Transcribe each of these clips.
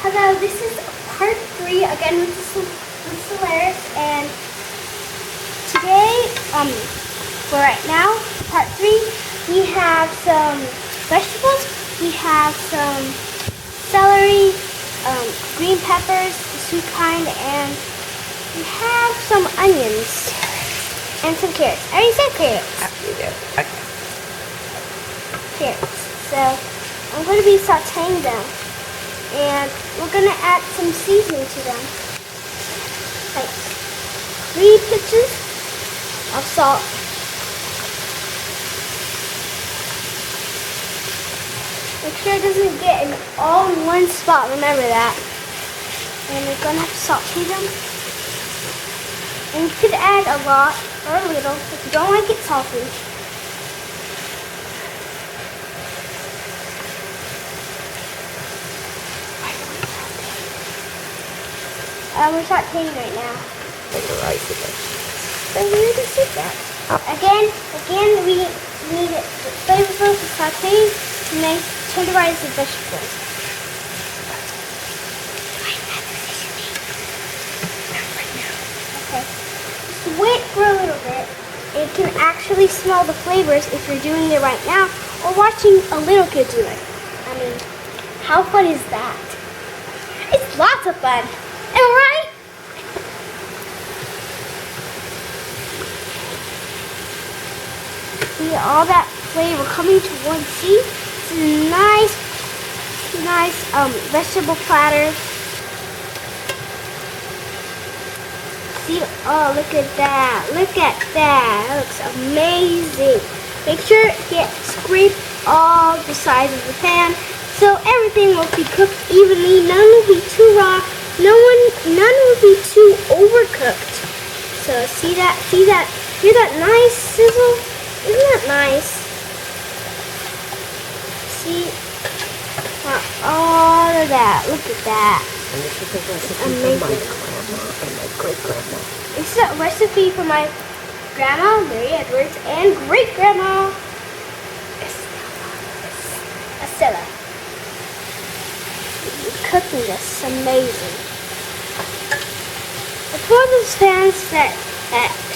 Hello, this is part 3 again with Solaris, and today, for right now, part 3, we have some vegetables. We have some celery, green peppers, the sweet kind, and we have some onions and some carrots. I already said carrots. You did. Okay. Carrots. So I'm going to be sauteing them. And we're going to add some seasoning to them. Like 3 pinches of salt. Make sure it doesn't get in all in one spot, remember that. And we're going to have to saute them. And you could add a lot or a little if you don't like it salty. We're sauteing right now. Like the rice again. So we already said that. Again, we need it flavorful to saute and then tenderize the vegetables. Okay. Just wait for a little bit. And you can actually smell the flavors if you're doing it right now or watching a little kid do it. I mean, how fun is that? It's lots of fun. Am I right? See all that flavor coming to one. See, it's a nice vegetable platter. See, oh, look at that! Look at that! That looks amazing. Make sure you scrape all the sides of the pan so everything will be cooked evenly. None will be too raw. None will be too overcooked. So see that? Hear that nice sizzle? Isn't that nice? See all of that. Look at that. And this is a recipe from my grandma and my great-grandma. This is a recipe for my grandma, Mary Edwards, and great-grandma, Estella. Cooking this amazing. It's one of those pans that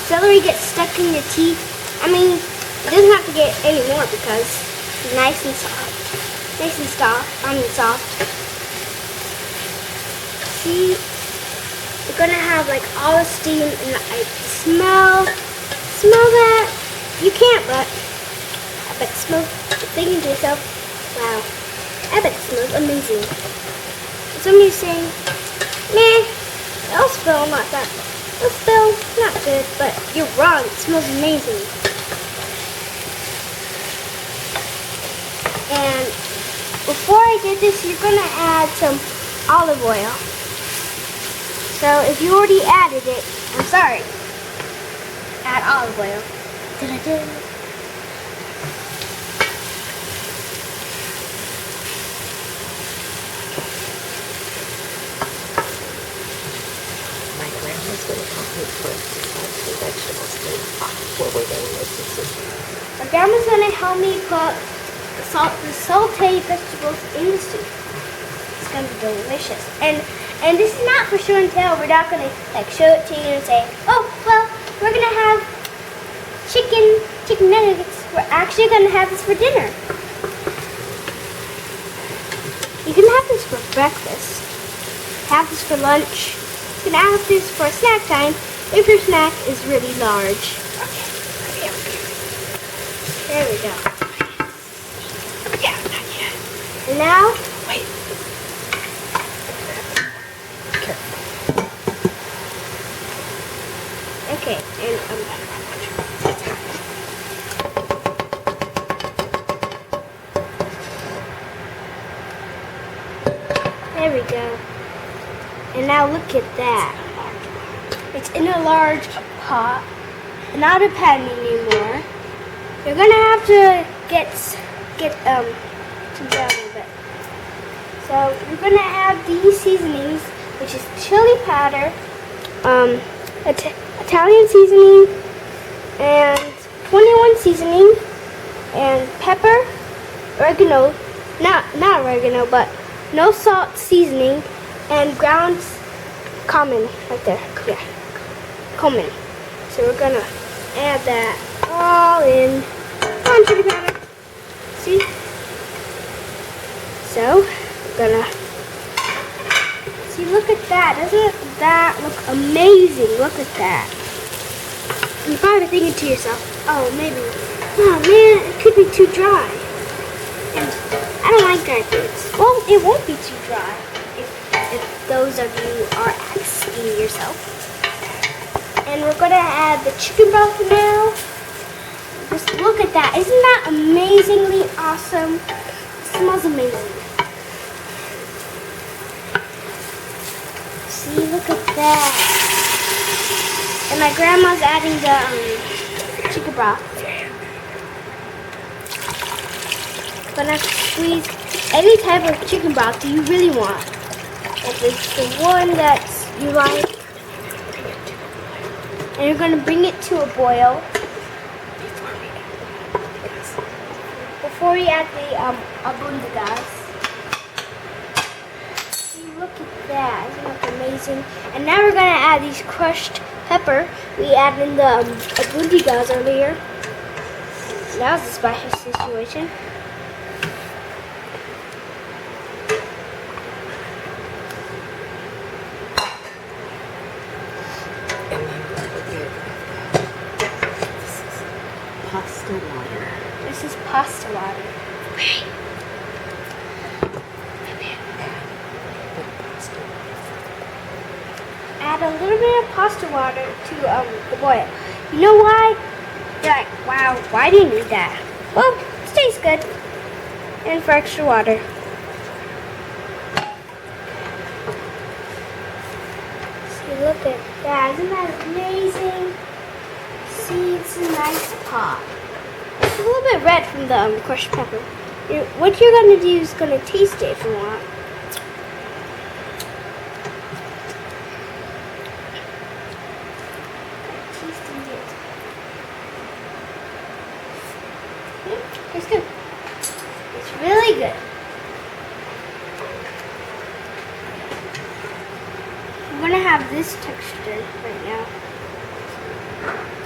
celery gets stuck in your teeth. I mean, it doesn't have to get any more because it's nice and soft. Soft. See, you're gonna have like all the steam and I smell that. You can't, but I bet it smells. Thinking to yourself, wow, I bet it smells amazing. Somebody's saying, meh, it'll smell not that. It'll smell not good, but you're wrong. It smells amazing. And before I did this, you're gonna add some olive oil. So if you already added it, I'm sorry. Add olive oil. Da-da-da. My grandma's gonna help me put the sauteed vegetables in the soup. It's gonna be delicious. And this is not for show and tell. We're not gonna like show it to you and say, oh well, we're gonna have chicken nuggets. We're actually gonna have this for dinner. You can have this for breakfast. Have this for lunch. You can have this for snack time if your snack is really large. There we go. Yeah, not yet. And now, Wait. Careful. okay, and there we go. And now look at that. It's in a large pot, not a pan anymore. You're gonna have to get down a little bit. So you're gonna add these seasonings, which is chili powder, Italian seasoning, and 21 seasoning, and pepper, oregano, not oregano, but no salt seasoning, and ground common right there. Yeah, common. So we're gonna add that all in. Come on, chili powder. See? So we're gonna see. Look at that. Doesn't that look amazing? Look at that. You're probably thinking to yourself, oh, maybe, oh man, it could be too dry. And I don't like dry foods. Well, it won't be too dry if those of you are asking yourself. And we're going to add the chicken broth now. Just look at that. Isn't that amazingly awesome? It smells amazing. See, look at that. And my grandma's adding the chicken broth. Gonna squeeze any type of chicken broth that you really want. If it's the one that you like. And you're gonna bring it to a boil. Before we add the Albondigas. Look at that, isn't that amazing? And now we're gonna add these crushed pepper. We added in the Albondigas earlier. That was a special situation. Pasta water. This is pasta water. Add a little bit of pasta water to the boil. You know why? You're like, wow, why do you need that? Well, it tastes good. And for extra water. See, look at that. Isn't that amazing? See, it's a nice pop. It's a little bit red from the crushed pepper. What you're going to do is going to taste it if you want. It's good. It's really good. I'm gonna have this texture right now.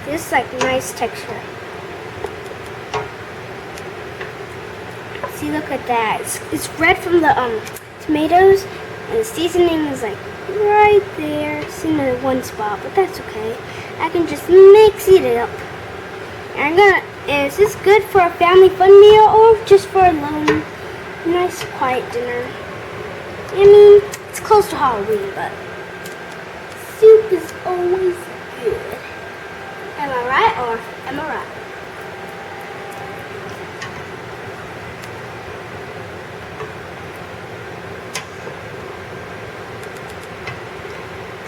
This like nice texture. See, look at that. It's red from the tomatoes, and the seasoning is like right there. It's in the one spot, but that's okay. I can just mix it up. And is this good for a family fun meal or just for a lone, nice quiet dinner? I mean, it's close to Halloween, but soup is always good. Am I right or am I right?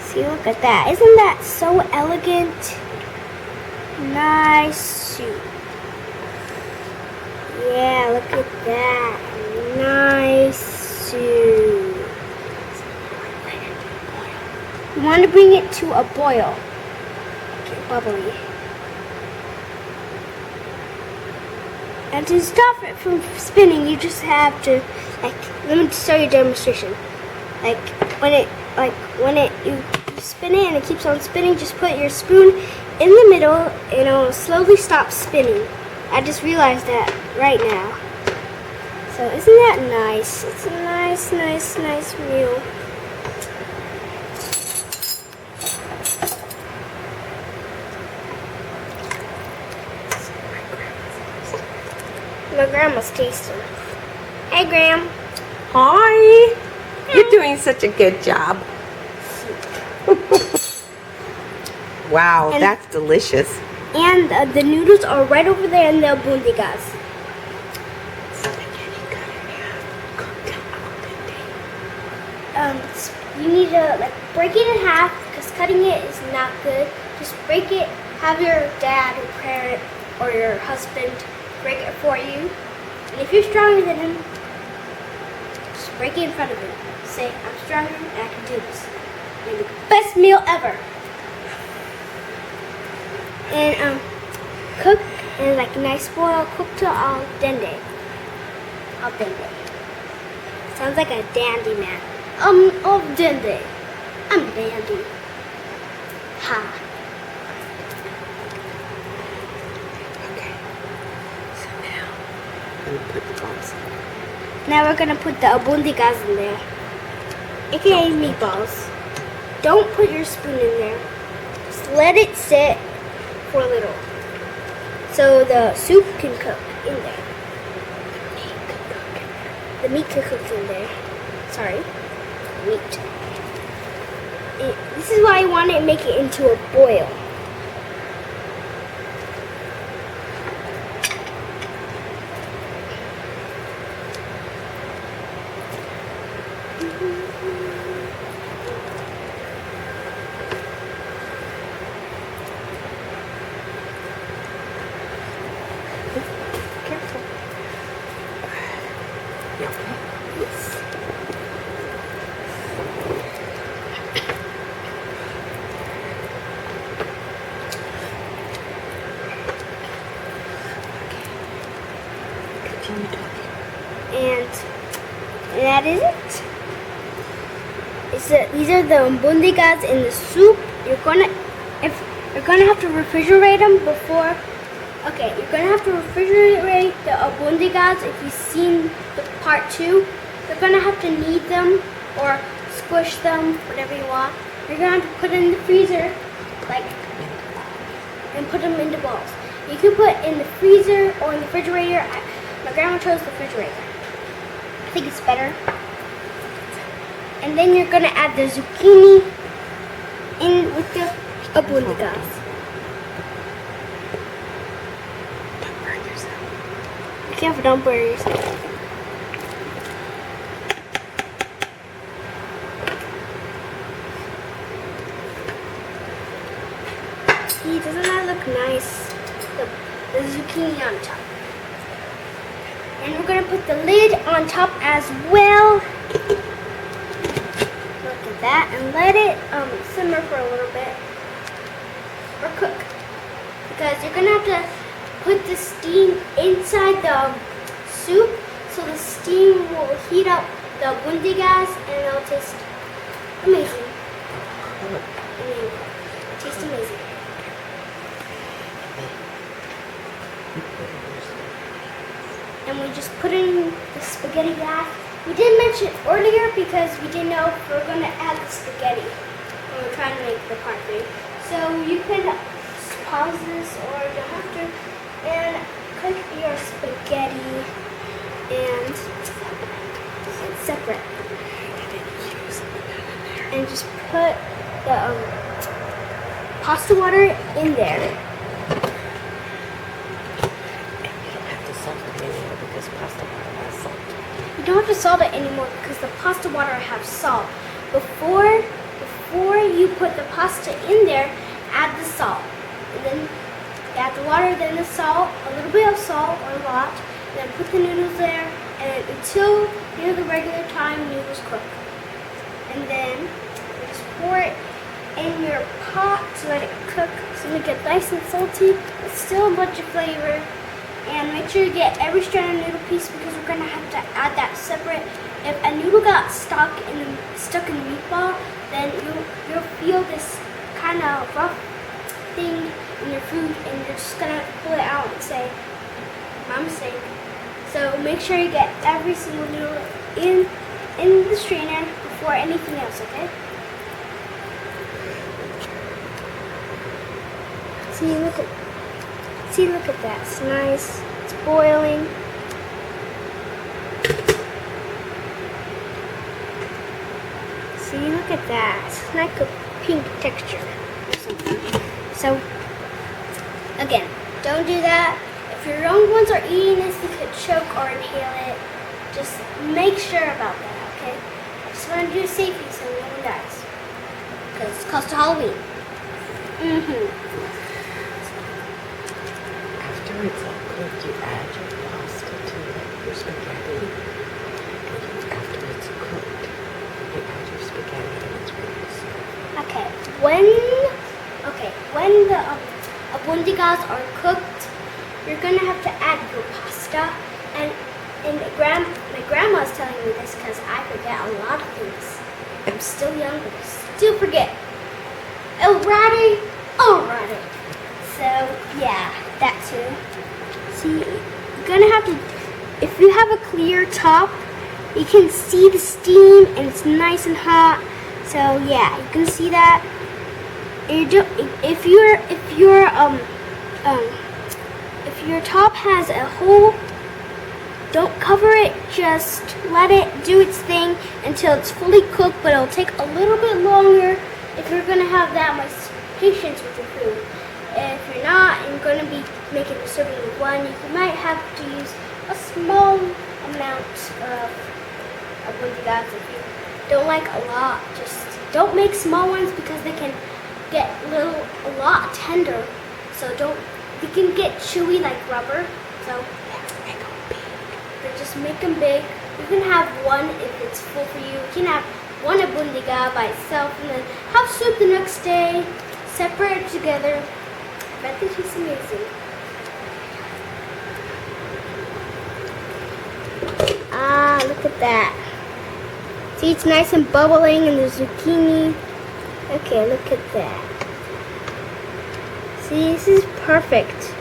See, look at that. Isn't that so elegant? Nice soup. Yeah, look at that. Nice soup. You want to bring it to a boil. Get bubbly. And to stop it from spinning, you just have to, let me show you a demonstration. When you spin it and it keeps on spinning, just put your spoon in the middle and it'll slowly stop spinning. I just realized that right now. So isn't that nice? It's a nice, nice, nice meal. My grandma's tasting. Hey, Gram. Hi. You're doing such a good job. Wow, And- that's delicious. And the noodles are right over there in the Albondigas. You need to break it in half because cutting it is not good. Just break it. Have your dad or parent or your husband break it for you. And if you're stronger than him, just break it in front of him. Say, I'm stronger and I can do this. Make the best meal ever. And cook in a nice boil. Cook to al dente. Al dente. Sounds like a dandy man. of Dende. I'm Dandy. Ha. Okay. So now I'm gonna put the balls in. Now we're gonna put the Albondigas in there, aka meatballs. Don't put your spoon in there. Just let it sit for a little, so the soup can cook in there. The meat can cook in there. Sorry, meat. This is why I want to make it into a boil. Careful. Yeah. Yes. Continue talking. And that is it. These are the Albondigas in the soup. You're gonna have to refrigerate them before. Okay, you're gonna have to refrigerate the Albondigas if you've seen the part 2. You're gonna have to knead them or squish them, whatever you want. You're gonna have to put it in the freezer, and put them into balls. You can put in the freezer or in the refrigerator. My grandma chose the refrigerator. I think it's better. And then you're gonna add the zucchini in with the Albondigas. Don't burn yourself. Be careful, don't burn yourself. See, doesn't that look nice? The zucchini on top. And we're gonna put the lid on top as well. Look at that, and let it simmer for a little bit, or cook, because you're gonna have to put the steam inside the soup, so the steam will heat up the Albondigas, and it'll taste amazing. I mean, it tastes amazing. And we just put in the spaghetti back. We didn't mention it earlier because we didn't know if we were going to add the spaghetti when we're trying to make the part 3. So you can pause this or you don't have to, and cook your spaghetti and it's separate. And just put the pasta water in there. You don't have to salt it anymore because the pasta water has salt. Before you put the pasta in there, add the salt. And then add the water, then the salt, a little bit of salt or a lot. And then put the noodles there and until near the regular time noodles cook. And then just pour it in your pot to let it cook so it gets nice and salty, but still a bunch of flavor. And make sure you get every strand of noodle piece because we're gonna have to add that separate. If a noodle got stuck in the meatball, then you'll feel this kind of rough thing in your food, and you're just gonna pull it out and say, "My mistake." So make sure you get every single noodle in the strainer before anything else, okay? See, look at that. It's nice. It's boiling. See, look at that. It's like a pink texture or something. So, again, don't do that. If your young ones are eating this, they could choke or inhale it. Just make sure about that, okay? I just want to do safety so no one dies. Because it's close to Halloween. After it's all cooked, you add your pasta to it, your spaghetti. And after it's cooked, you add your spaghetti and it's ready to serve. Okay, when the Albondigas are cooked, you're gonna have to add your pasta. And my grandma's telling me this because I forget a lot of things. I'm still young, but I still forget. Alrighty. So yeah, that too. See, you're gonna have to, if you have a clear top, you can see the steam and it's nice and hot. So yeah, you can see that. If your top has a hole, don't cover it. Just let it do its thing until it's fully cooked. But it'll take a little bit longer if you're gonna have that much patience with your food. If you're not, and you're gonna be making a serving of one, you might have to use a small amount of Albondigas. If you don't like a lot, just don't make small ones because they can get a lot tender. So they can get chewy like rubber. So Make them big. but just make them big. You can have one if it's full for you. You can have one Albondiga by itself and then have soup the next day, separate it together. I bet this is amazing. Ah, look at that. See, it's nice and bubbling and the zucchini. Okay, look at that. See, this is perfect.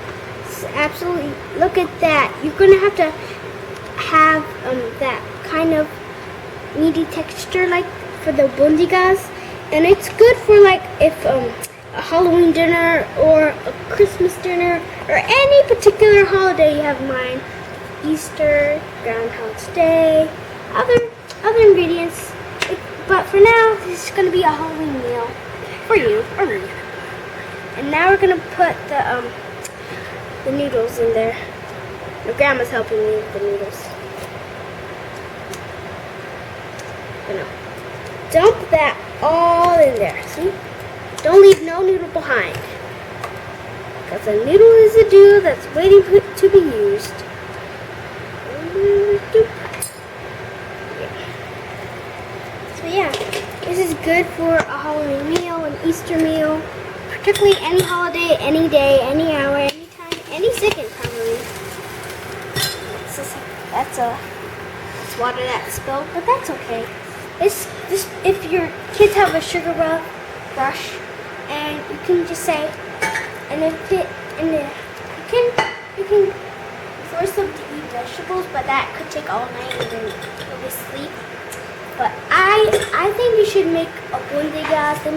It's absolutely, look at that. You're gonna have to have that kind of meaty texture like for the Albondigas, and it's good for like if a Halloween dinner or a Christmas dinner or any particular holiday you have in mind. Easter, Groundhog's Day, other ingredients. But for now, this is going to be a Halloween meal for you or me. And now we're going to put the noodles in there. My grandma's helping me with the noodles. Gonna dump that all in there. See? Don't leave no noodle behind. Because a noodle is a doodle that's waiting to be used. So yeah, this is good for a Halloween meal, an Easter meal, particularly any holiday, any day, any hour, any time, any second probably. That's water that spilled, but that's okay. This if your kids have a sugar rush, and you can just say, you can force them to eat vegetables, but that could take all night and then they'll be asleep. But I think you should make Albondigas. They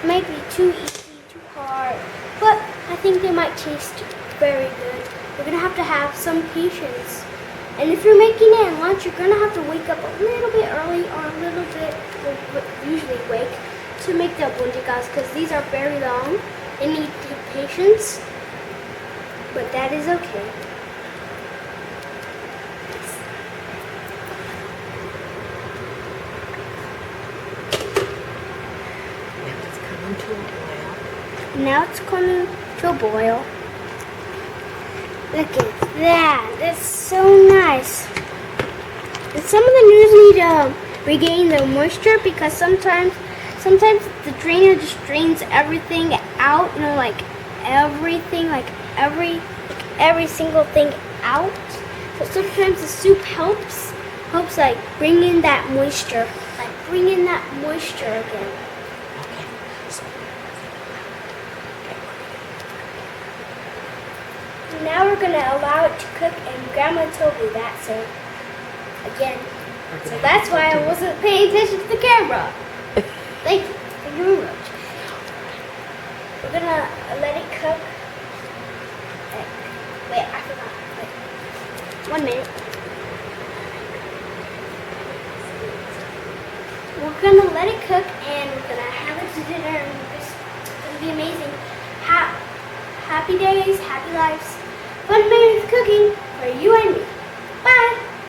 might be too easy, too hard, but I think they might taste very good. You're gonna have to have some patience. And if you're making it at lunch, you're gonna have to wake up a little bit early or a little bit, usually wake, to make the Albondigas because these are very long. They need patience, but that is okay. Now it's coming to a boil. Look at that. That's so nice. And some of the noodles need to regain the moisture because sometimes the drainer just drains everything out, you know, like everything, like every single thing out. So sometimes the soup helps like bring in that moisture. Like bring in that moisture again. Now we're going to allow it to cook, and Grandma told me that, so again, so that's why I wasn't paying attention to the camera. Thank you very much. We're going to let it cook. Wait, I forgot. Wait. 1 minute. We're going to let it cook, and we're going to have it to dinner, and it's going to be amazing. Happy days, happy lives. Fun minutes cooking for you and me. Bye.